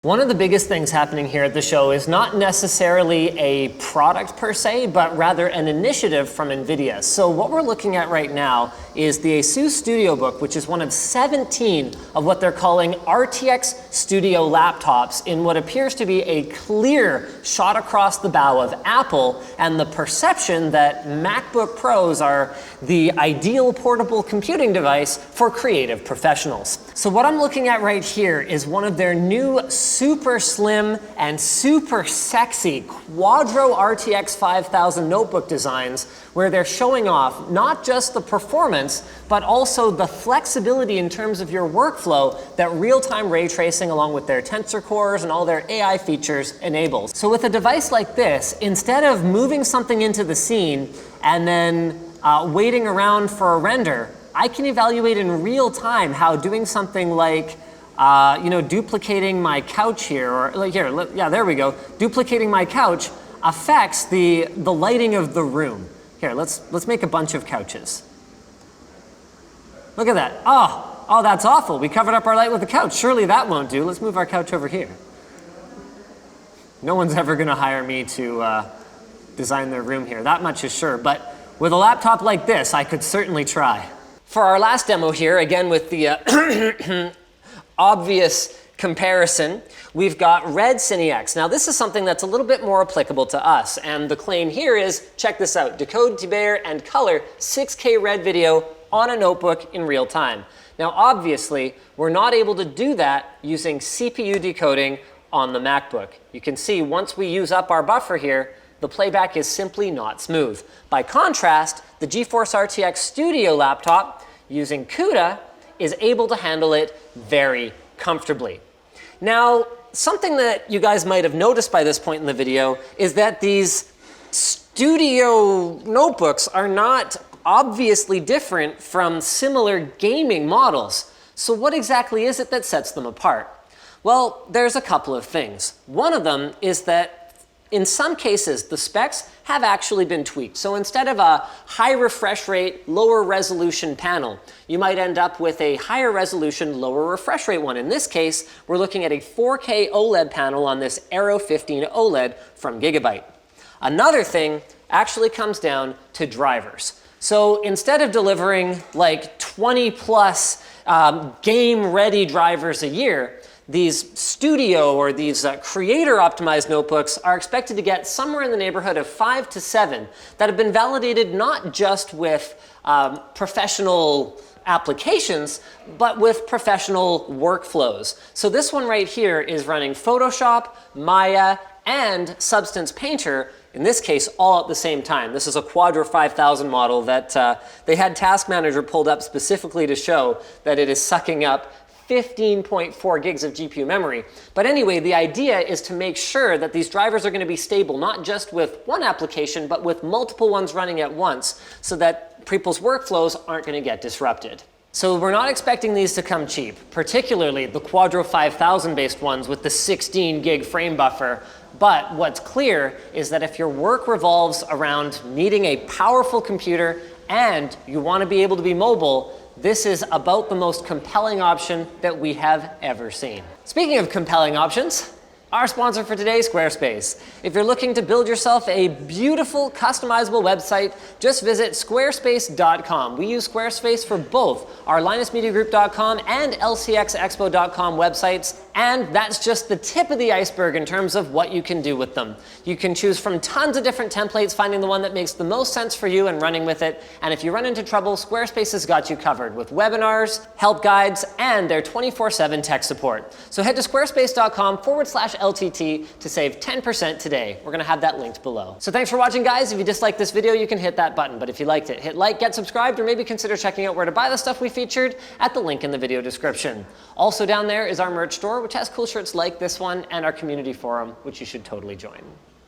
One of the biggest things happening here at the show is not necessarily a product per se, but rather an initiative from NVIDIA. So what we're looking at right now is the Asus StudioBook, which is one of 17 of what they're calling RTX Studio laptops in what appears to be a clear shot across the bow of Apple and the perception that MacBook Pros are the ideal portable computing device for creative professionals. So what I'm looking at right here is one of their new super slim and super sexy Quadro RTX 5000 notebook designs, where they're showing off not just the performance, but also the flexibility in terms of your workflow that real-time ray tracing along with their tensor cores and all their AI features enables. So with a device like this, instead of moving something into the scene and then waiting around for a render, I can evaluate in real time how doing something like duplicating my couch here, or like here, yeah, there we go. Duplicating my couch affects the lighting of the room. Here, let's make a bunch of couches. Look at that. Oh, that's awful. We covered up our light with a couch. Surely that won't do. Let's move our couch over here. No one's ever going to hire me to design their room here. That much is sure. But with a laptop like this, I could certainly try. For our last demo here, again with the obvious comparison, we've got Red Cine X. Now this is something that's a little bit more applicable to us, and the claim here is, check this out, decode, debayed, and color 6K red video on a notebook in real time. Now obviously, we're not able to do that using CPU decoding on the MacBook. You can see once we use up our buffer here, the playback is simply not smooth. By contrast, the GeForce RTX Studio laptop using CUDA is able to handle it very comfortably. Now, something that you guys might have noticed by this point in the video is that these studio notebooks are not obviously different from similar gaming models. So what exactly is it that sets them apart? Well, there's a couple of things. One of them is that in some cases, the specs have actually been tweaked. So instead of a high refresh rate, lower resolution panel, you might end up with a higher resolution, lower refresh rate one. In this case, we're looking at a 4K OLED panel on this Aero 15 OLED from Gigabyte. Another thing actually comes down to drivers. So instead of delivering like 20 plus game-ready drivers a year, these studio or these creator-optimized notebooks are expected to get somewhere in the neighborhood of 5 to 7 that have been validated not just with professional applications, but with professional workflows. So this one right here is running Photoshop, Maya, and Substance Painter, in this case, all at the same time. This is a Quadro 5000 model that they had Task Manager pulled up specifically to show that it is sucking up 15.4 gigs of GPU memory. But anyway, the idea is to make sure that these drivers are going to be stable, not just with one application, but with multiple ones running at once, so that people's workflows aren't going to get disrupted. So we're not expecting these to come cheap, particularly the Quadro 5000 based ones with the 16 gig frame buffer. But what's clear is that if your work revolves around needing a powerful computer and you want to be able to be mobile, this is about the most compelling option that we have ever seen. Speaking of compelling options, our sponsor for today, Squarespace. If you're looking to build yourself a beautiful, customizable website, just visit squarespace.com. We use Squarespace for both our LinusMediaGroup.com and LCXExpo.com websites, and that's just the tip of the iceberg in terms of what you can do with them. You can choose from tons of different templates, finding the one that makes the most sense for you and running with it. And if you run into trouble, Squarespace has got you covered with webinars, help guides, and their 24/7 tech support. So head to squarespace.com/LTT to save 10% today. We're gonna have that linked below. So thanks for watching, guys. If you disliked this video, you can hit that button. But if you liked it, hit like, get subscribed, or maybe consider checking out where to buy the stuff we featured at the link in the video description. Also down there is our merch store, which has cool shirts like this one, and our community forum, which you should totally join.